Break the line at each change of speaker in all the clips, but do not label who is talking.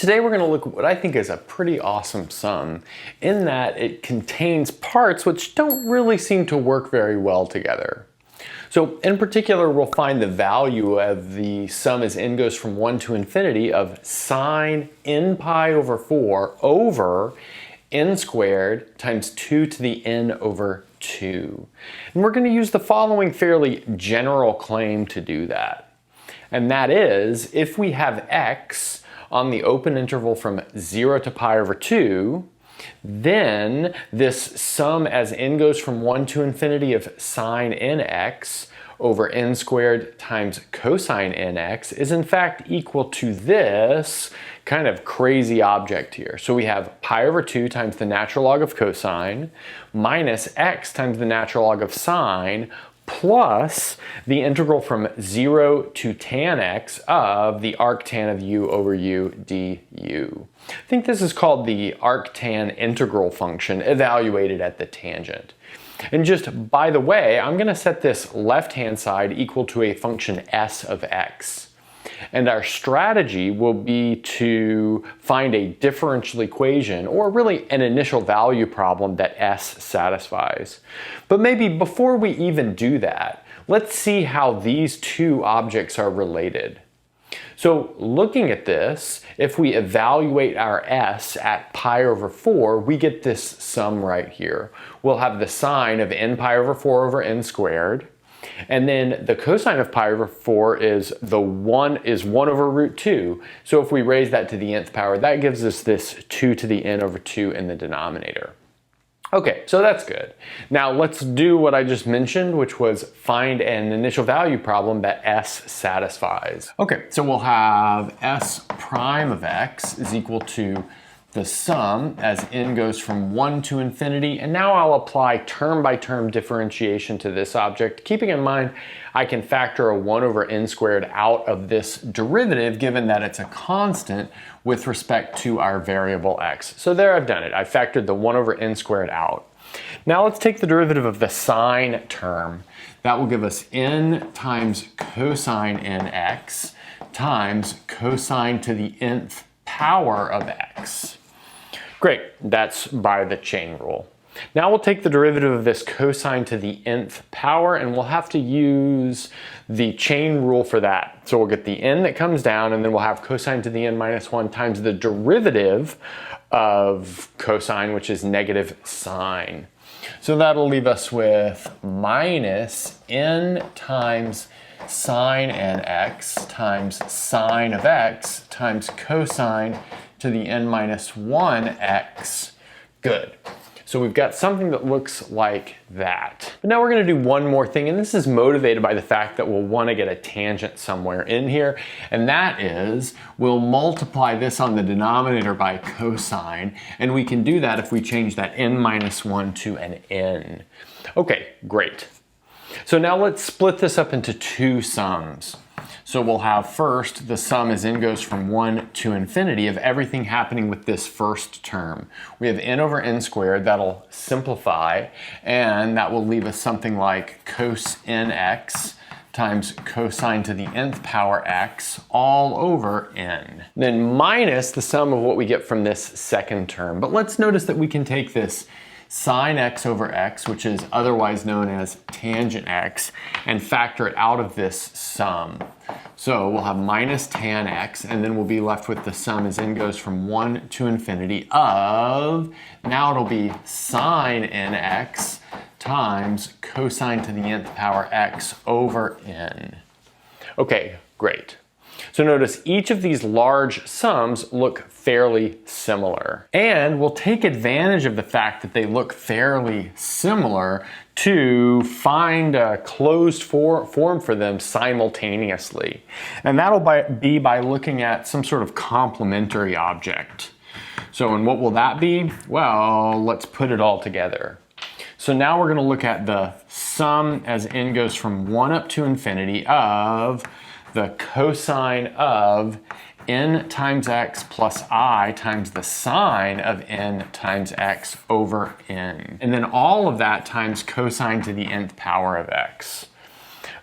today we're going to look at what I think is a pretty awesome sum in that it contains parts which don't really seem to work very well together. So in particular, we'll find the value of the sum as n goes from 1 to infinity of sine n pi over 4 over n squared times 2 to the n over 2. And we're going to use the following fairly general claim to do that. And that is, if we have x on the open interval from 0 to pi over 2, then this sum as n goes from 1 to infinity of sine nx over n squared times cosine nx is in fact equal to this kind of crazy object here. So we have pi over 2 times the natural log of cosine minus x times the natural log of sine plus the integral from 0 to tan x of the arctan of u over u du. I think this is called the arctan integral function evaluated at the tangent. And just by the way, I'm going to set this left-hand side equal to a function s of x. And our strategy will be to find a differential equation, or really an initial value problem that s satisfies. But maybe before we even do that, let's see how these two objects are related. So looking at this, if we evaluate our s at pi over 4, we get this sum right here. We'll have the sine of n pi over 4 over n squared. And then the cosine of pi over 4 is 1 over root 2. So if we raise that to the nth power, that gives us this 2 to the n over 2 in the denominator. Okay, so that's good. Now let's do what I just mentioned, which was find an initial value problem that s satisfies. Okay, so we'll have s prime of x is equal to the sum as n goes from 1 to infinity, and now I'll apply term by term differentiation to this object, keeping in mind I can factor a 1 over n squared out of this derivative given that it's a constant with respect to our variable x. So there, I've done it. I factored the 1 over n squared out. Now let's take the derivative of the sine term. That will give us n times cosine nx times cosine to the nth power of x. Great, that's by the chain rule. Now we'll take the derivative of this cosine to the nth power, and we'll have to use the chain rule for that. So we'll get the n that comes down, and then we'll have cosine to the n minus 1 times the derivative of cosine, which is negative sine. So that'll leave us with minus n times sine nx times sine of x times cosine to the n minus 1x. Good. So we've got something that looks like that. But now we're going to do one more thing, and this is motivated by the fact that we'll want to get a tangent somewhere in here, and that is we'll multiply this on the denominator by cosine, and we can do that if we change that n minus 1 to an n. Okay, great. So now let's split this up into two sums. So we'll have first the sum as n goes from 1 to infinity of everything happening with this first term. We have n over n squared, that'll simplify, and that will leave us something like cos nx times cosine to the nth power x all over n. Then minus the sum of what we get from this second term. But let's notice that we can take this sine x over x, which is otherwise known as tangent x, and factor it out of this sum. So we'll have minus tan x, and then we'll be left with the sum as n goes from 1 to infinity of, now it'll be sine nx times cosine to the nth power x over n. Okay, great. So notice each of these large sums look fairly similar. And we'll take advantage of the fact that they look fairly similar to find a closed form for them simultaneously. And that'll be by looking at some sort of complementary object. So and what will that be? Well, let's put it all together. So now we're going to look at the sum as n goes from 1 up to infinity of the cosine of n times x plus I times the sine of n times x over n. And then all of that times cosine to the nth power of x.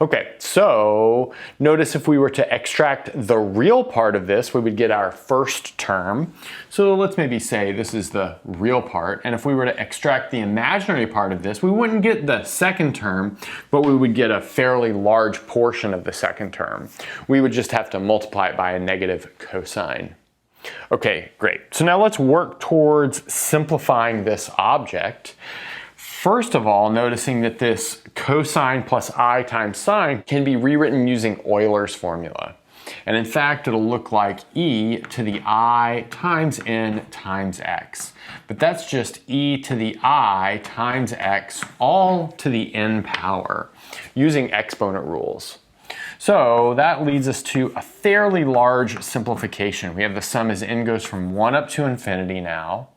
Okay, so notice if we were to extract the real part of this, we would get our first term. So let's maybe say this is the real part, and if we were to extract the imaginary part of this, we wouldn't get the second term, but we would get a fairly large portion of the second term. We would just have to multiply it by a negative cosine. Okay, great. So now let's work towards simplifying this object. First of all, noticing that this cosine plus I times sine can be rewritten using Euler's formula. And in fact, it'll look like e to the I times n times x. But that's just e to the I times x all to the n power using exponent rules. So that leads us to a fairly large simplification. We have the sum as n goes from 1 up to infinity now,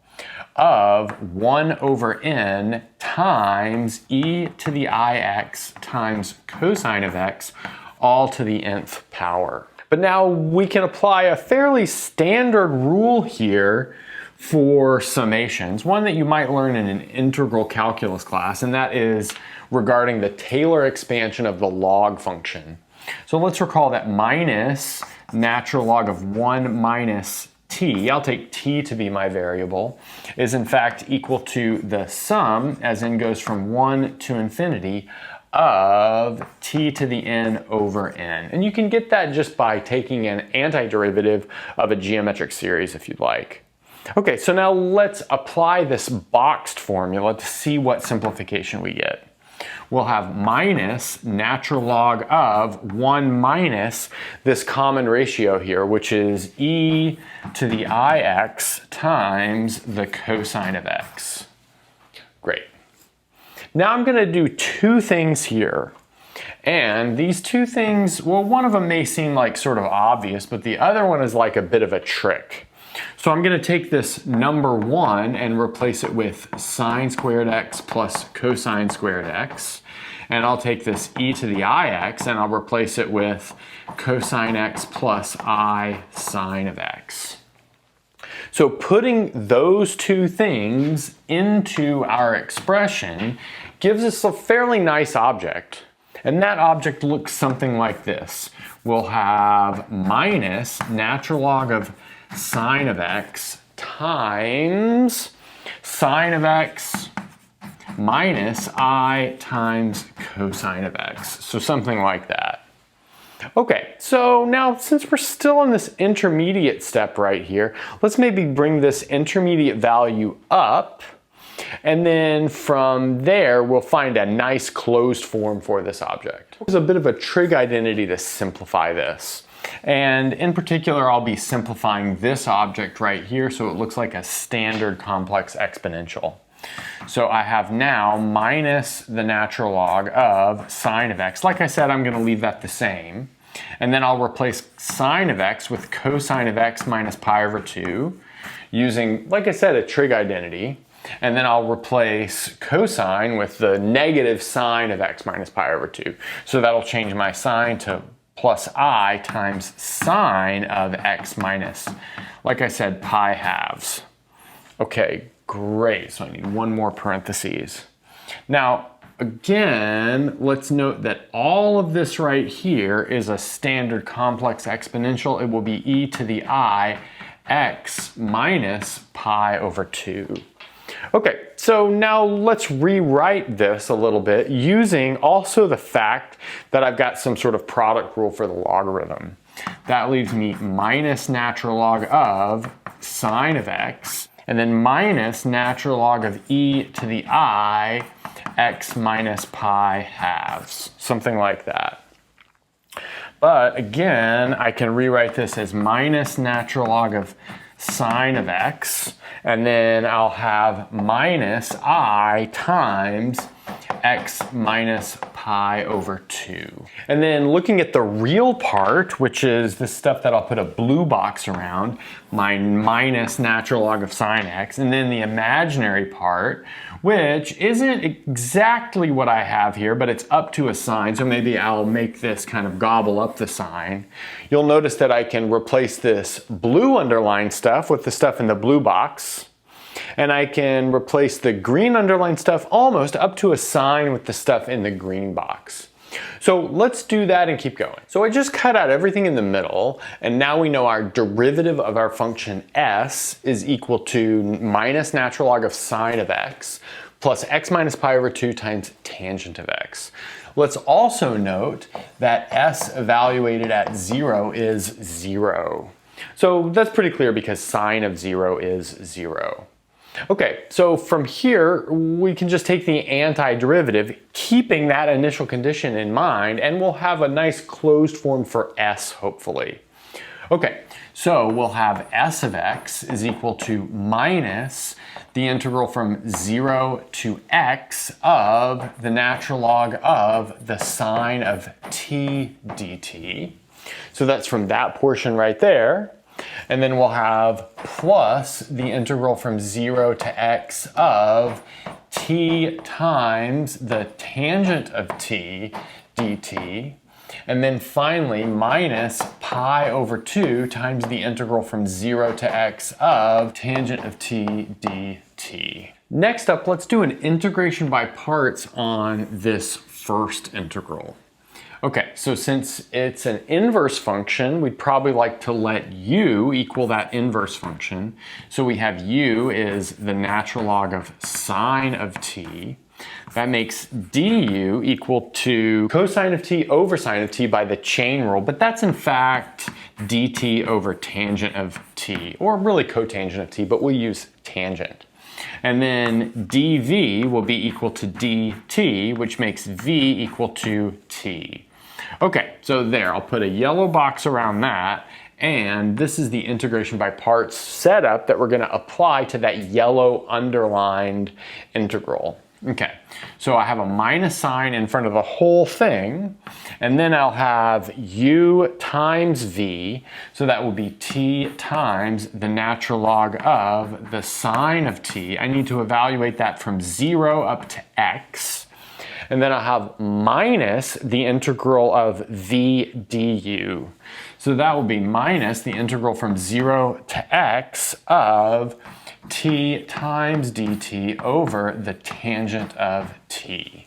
of 1 over n times e to the ix times cosine of x all to the nth power. But now we can apply a fairly standard rule here for summations, one that you might learn in an integral calculus class, and that is regarding the Taylor expansion of the log function. So let's recall that minus natural log of 1 minus t, I'll take t to be my variable, is in fact equal to the sum, as n goes from 1 to infinity, of t to the n over n. And you can get that just by taking an antiderivative of a geometric series if you'd like. Okay, so now let's apply this boxed formula to see what simplification we get. We'll have minus natural log of 1 minus this common ratio here, which is e to the ix times the cosine of x. Great. Now I'm going to do two things here. And these two things, well, one of them may seem like sort of obvious, but the other one is like a bit of a trick. So I'm going to take this number 1 and replace it with sine squared x plus cosine squared x. And I'll take this e to the ix and I'll replace it with cosine x plus I sine of x. So putting those two things into our expression gives us a fairly nice object. And that object looks something like this. We'll have minus natural log of sine of x times sine of x minus I times cosine of x. So something like that. Okay, so now since we're still in this intermediate step right here, let's maybe bring this intermediate value up, and then from there we'll find a nice closed form for this object. There's a bit of a trig identity to simplify this. And in particular, I'll be simplifying this object right here so it looks like a standard complex exponential. So I have now minus the natural log of sine of x. Like I said, I'm going to leave that the same. And then I'll replace sine of x with cosine of x minus pi over 2 using, like I said, a trig identity. And then I'll replace cosine with the negative sine of x minus pi over 2. So that'll change my sine to plus I times sine of x minus, like I said, pi halves. Okay, great. So I need one more parentheses. Now, again, let's note that all of this right here is a standard complex exponential. It will be e to the I x minus pi over 2. Okay, so now let's rewrite this a little bit using also the fact that I've got some sort of product rule for the logarithm. That leaves me minus natural log of sine of x, and then minus natural log of e to the I x minus pi halves, something like that. But again, I can rewrite this as minus natural log of sine of x, and then I'll have minus I times x minus pi over 2. And then looking at the real part, which is the stuff that I'll put a blue box around, my minus natural log of sine x, and then the imaginary part, which isn't exactly what I have here, but it's up to a sign, so maybe I'll make this kind of gobble up the sign. You'll notice that I can replace this blue underlined stuff with the stuff in the blue box, and I can replace the green underlined stuff almost up to a sign with the stuff in the green box. So let's do that and keep going. So I just cut out everything in the middle, and now we know our derivative of our function s is equal to minus natural log of sine of x plus x minus pi over 2 times tangent of x. Let's also note that s evaluated at 0 is 0. So that's pretty clear because sine of 0 is 0. Okay, so from here, we can just take the antiderivative, keeping that initial condition in mind, and we'll have a nice closed form for s, hopefully. Okay, so we'll have s of x is equal to minus the integral from 0 to x of the natural log of the sine of t dt. So that's from that portion right there. And then we'll have plus the integral from 0 to x of t times the tangent of t dt. And then finally minus pi over 2 times the integral from 0 to x of tangent of t dt. Next up, let's do an integration by parts on this first integral. Okay, so since it's an inverse function, we'd probably like to let u equal that inverse function. So we have u is the natural log of sine of t. That makes du equal to cosine of t over sine of t by the chain rule, but that's in fact dt over tangent of t, or really cotangent of t, but we'll use tangent. And then dv will be equal to dt, which makes v equal to t. Okay, so there, I'll put a yellow box around that, and this is the integration by parts setup that we're going to apply to that yellow underlined integral. Okay, so I have a minus sign in front of the whole thing, and then I'll have u times v, so that will be t times the natural log of the sine of t. I need to evaluate that from 0 up to x. And then I'll have minus the integral of v du. So that will be minus the integral from 0 to x of t times dt over the tangent of t.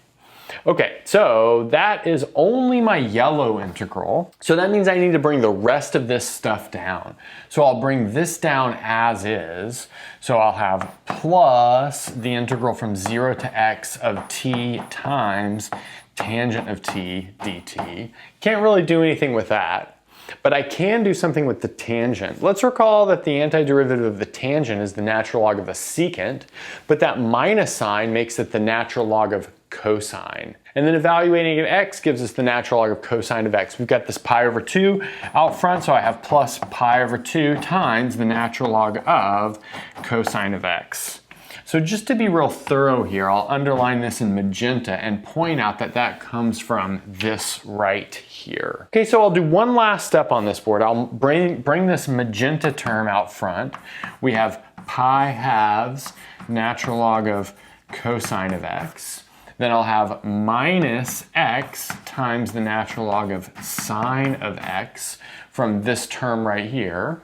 Okay, so that is only my yellow integral. So that means I need to bring the rest of this stuff down. So I'll bring this down as is. So I'll have plus the integral from 0 to x of t times tangent of t dt. Can't really do anything with that. But I can do something with the tangent. Let's recall that the antiderivative of the tangent is the natural log of a secant, but that minus sign makes it the natural log of cosine. And then evaluating at x gives us the natural log of cosine of x. We've got this pi over 2 out front, so I have plus pi over 2 times the natural log of cosine of x. So just to be real thorough here, I'll underline this in magenta and point out that that comes from this right here. Okay, so I'll do one last step on this board. I'll bring this magenta term out front. We have pi halves natural log of cosine of x. Then I'll have minus x times the natural log of sine of x from this term right here.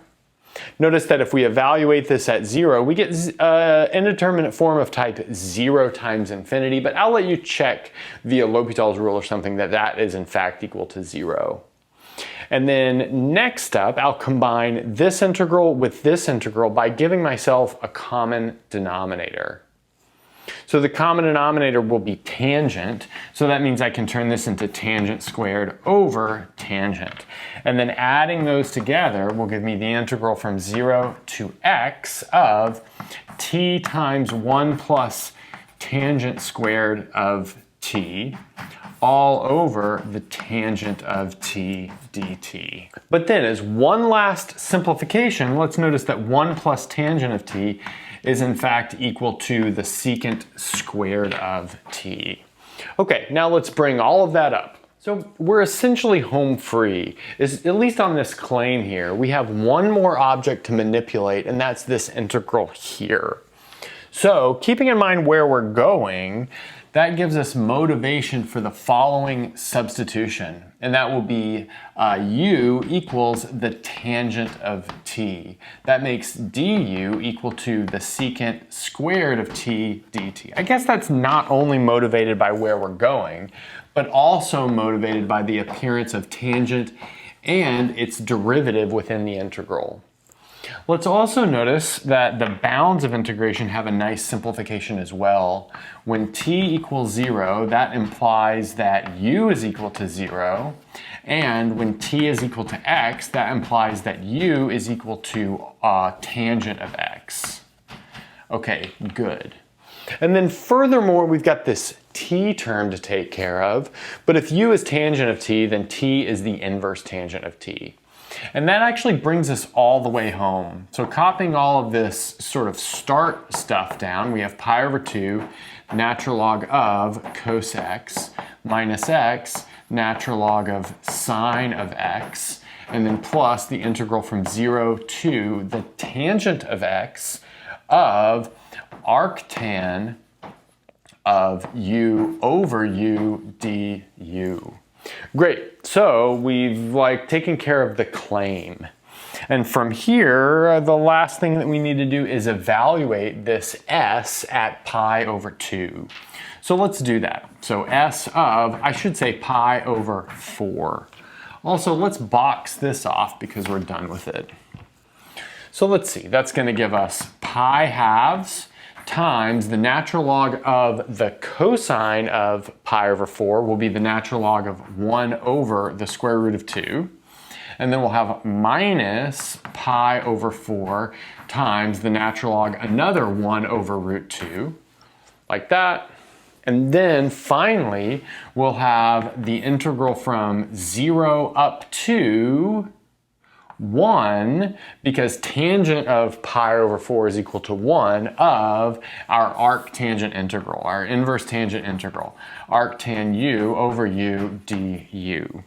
Notice that if we evaluate this at 0, we get an indeterminate form of type 0 times infinity, but I'll let you check via L'Hopital's rule or something that that is in fact equal to 0. And then next up, I'll combine this integral with this integral by giving myself a common denominator. So the common denominator will be tangent, so that means I can turn this into tangent squared over tangent. And then adding those together will give me the integral from 0 to x of t times 1 plus tangent squared of t all over the tangent of t dt. But then as one last simplification, let's notice that 1 plus tangent of t is in fact equal to the secant squared of t. Okay, now let's bring all of that up. So we're essentially home free, at least on this claim here. We have one more object to manipulate, and that's this integral here. So keeping in mind where we're going, that gives us motivation for the following substitution, and that will be u equals the tangent of t. That makes du equal to the secant squared of t dt. I guess that's not only motivated by where we're going, but also motivated by the appearance of tangent and its derivative within the integral. Let's also notice that the bounds of integration have a nice simplification as well. When t equals 0, that implies that u is equal to 0. And when t is equal to x, that implies that u is equal to tangent of x. Okay, good. And then furthermore, we've got this t term to take care of. But if u is tangent of t, then t is the inverse tangent of t. And that actually brings us all the way home. So copying all of this sort of start stuff down, we have pi over 2 natural log of cos x minus x natural log of sine of x, and then plus the integral from 0 to the tangent of x of arctan of u over u du. Great, so we've taken care of the claim. And from here, the last thing that we need to do is evaluate this s at pi over 2. So let's do that. So s of, I should say pi over 4. Also, let's box this off because we're done with it. So let's see, that's going to give us pi halves times the natural log of the cosine of pi over 4 will be the natural log of 1 over the square root of 2. And then we'll have minus pi over 4 times the natural log another 1 over root 2, like that. And then finally, we'll have the integral from 0 up to 1, because tangent of pi over 4 is equal to 1 of our arctangent integral, our inverse tangent integral, arctan u over u du.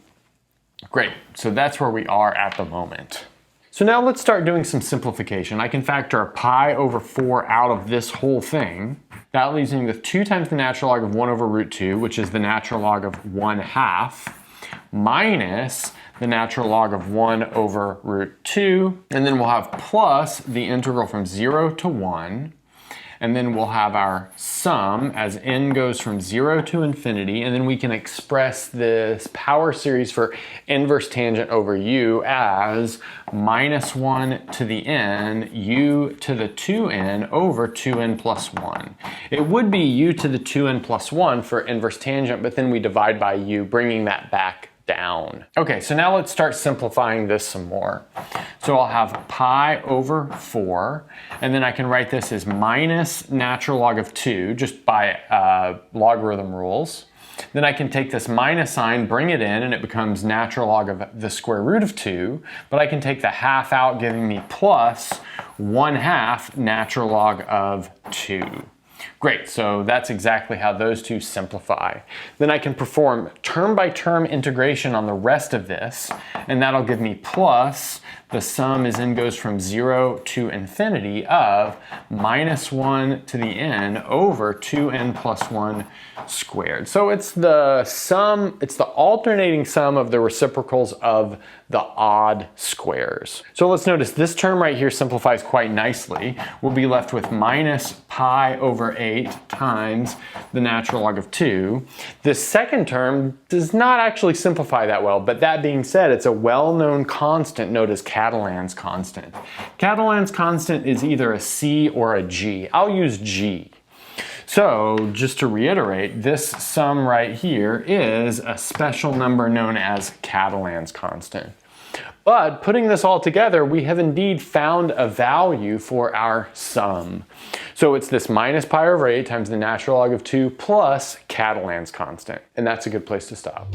Great, so that's where we are at the moment. So now let's start doing some simplification. I can factor pi over 4 out of this whole thing. That leaves me with 2 times the natural log of 1 over root 2, which is the natural log of 1/2, minus the natural log of 1 over root 2, and then we'll have plus the integral from 0 to 1, and then we'll have our sum as n goes from 0 to infinity, and then we can express this power series for inverse tangent over u as minus 1 to the n u to the 2n over 2n plus 1. It would be u to the 2n plus 1 for inverse tangent, but then we divide by u, bringing that back down. Okay, so now let's start simplifying this some more. So I'll have pi over 4, and then I can write this as minus natural log of 2, just by logarithm rules. Then I can take this minus sign, bring it in, and it becomes natural log of the square root of 2, but I can take the half out, giving me plus 1/2 natural log of 2. Great, so that's exactly how those two simplify. Then I can perform term-by-term integration on the rest of this, and that'll give me plus the sum as n goes from 0 to infinity of minus 1 to the n over 2n plus 1 squared. So it's the sum, it's the alternating sum of the reciprocals of the odd squares. So let's notice this term right here simplifies quite nicely. We'll be left with minus pi over 8 times the natural log of 2. This second term does not actually simplify that well, but that being said, it's a well-known constant known as Catalan's constant. Catalan's constant is either a C or a G. I'll use G. So just to reiterate, this sum right here is a special number known as Catalan's constant. But putting this all together, we have indeed found a value for our sum. So it's this minus pi over 8 times the natural log of 2 plus Catalan's constant. And that's a good place to stop.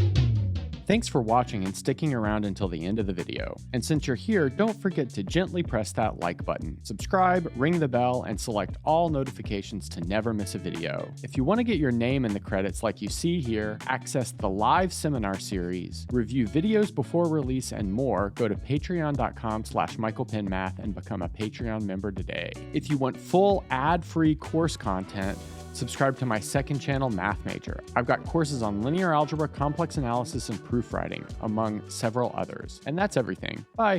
Thanks for watching and sticking around until the end of the video. And since you're here, don't forget to gently press that like button, subscribe, ring the bell, and select all notifications to never miss a video. If you want to get your name in the credits like you see here, access the live seminar series, review videos before release, and more, go to patreon.com/michaelpennmath and become a Patreon member today. If you want full ad-free course content, subscribe to my second channel, Math Major. I've got courses on linear algebra, complex analysis, and proofwriting, among several others. And that's everything. Bye.